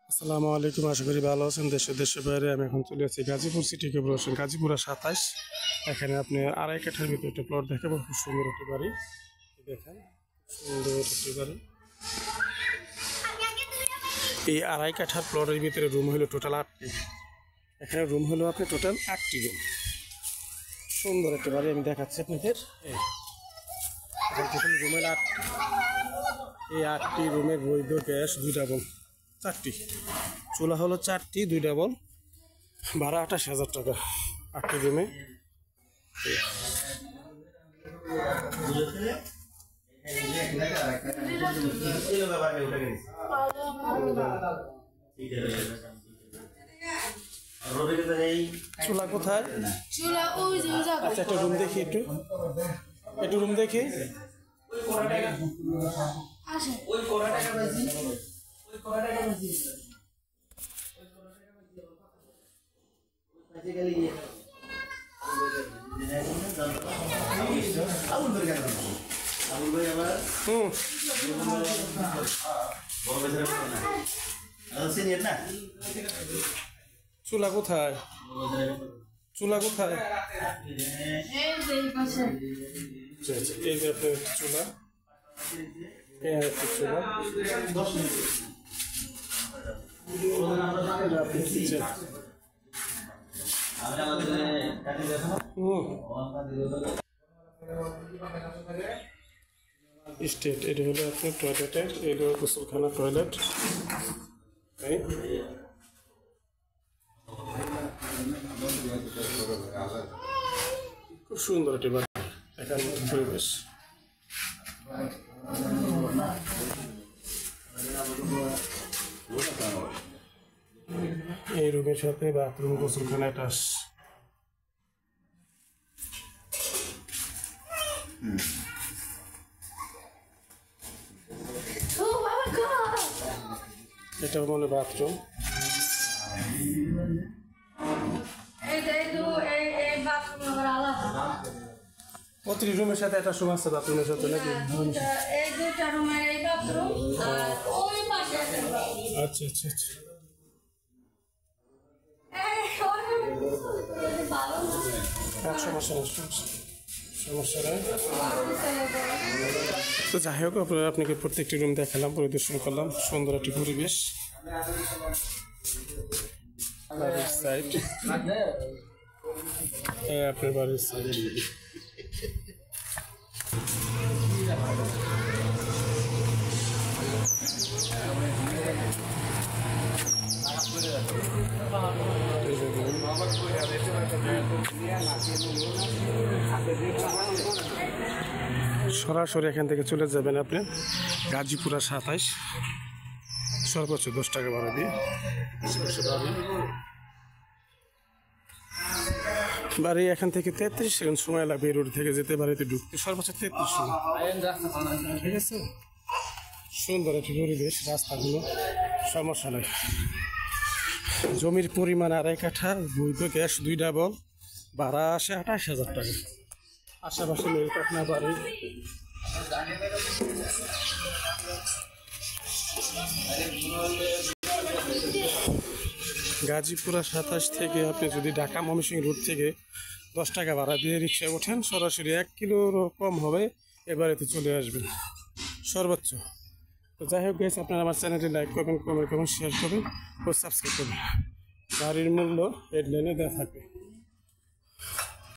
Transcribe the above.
আসসালামু আলাইকুম, আশা করি ভালো আছেন। দেশের বাইরে আমি এখন চলে আসছি গাজীপুর সিটি কর্পোরেশন, গাজীপুরা 27। এখানে আপনি আড়াই কাঠার ভিতরে একটা প্লট দেখাবো। খুব সুন্দর একটি বাড়ি, দেখেন সুন্দর একটি বাড়ি। এই আড়াই কাঠার প্লটের ভিতরে রুম হলো টোটাল 8টি। এখানে রুম হলো আপনি টোটাল 8টি রুম। সুন্দর একটা বাড়ি আমি দেখাচ্ছি আপনাদের। এখানে টোটাল রুম হলো 8টি। এই 8টি রুমের বৈধ গ্যাস 2 ডাবল, 4টি চুলা হলো 4টি, 2 ডাবল, ভাড়া 28,000 টাকা 8টি রুমে। চুলা কোথায়? আচ্ছা, একটা রুম দেখি, একটু রুম দেখি। চুলা কোথায়? চুলা কোথায়? এই যে আপনার চুলা, চুলা স্টেট। এটা হলো আপনার টয়লেটের, এটা গোসলখানা টয়লেট। খুব সুন্দর একটি বাড়ি, এখানে পরিবেশ। এই রুমের সাথে বাথরুম, গোসলখানা অ্যাটাচ। এটাও মনে বাথরুম। প্রতিটি রুমের সাথে একটা রুম আছে বাথরুমের সাথে নাকি? আচ্ছা আচ্ছা আচ্ছা। সমস্যা নেই। তো যাই হোক, আপনাকে প্রত্যেকটি রুম দেখালাম, পরিদর্শন করলাম। সুন্দর একটি পরিবেশ। বাড়ির সাইড, আপনার বাড়ির সাইড। সরাসরি এখান থেকে চলে যাবেন আপনি গাজীপুরা 27, সর্বোচ্চ 10 টাকা ভাড়া দিয়ে। বাড়ি এখান থেকে 33 সেকেন্ড সময় লাগবে। রোড থেকে যেতে বাড়িতে ঢুকতে সর্বোচ্চ 33 সময়। ঠিক আছে, সুন্দর একটি পরিবেশ, রাস্তাগুলো সমস্যা নেই। জমির পরিমাণ আড়াই কাঠা, বৈধ গ্যাস 2 ডাবল, ভাড়া আসে 28,000 টাকা। আশেপাশে মেয়ে পাটনা বাড়ি। গাজীপুরা 27 থেকে আপনি যদি ঢাকা ময়মনসিংহ রুট থেকে 10 টাকা ভাড়া দিয়ে রিক্সায় ওঠেন, সরাসরি 1 কিলোর কম হবে, এবারেতে চলে আসবেন সর্বোচ্চ। তো যাই হোক গাইস, আপনারা আমার চ্যানেলটি লাইক করবেন, কমেন্ট করবেন, শেয়ার করবেন ও সাবস্ক্রাইব করবেন। গাড়ির মূল্য হেডলাইনে দেওয়া থাকবে।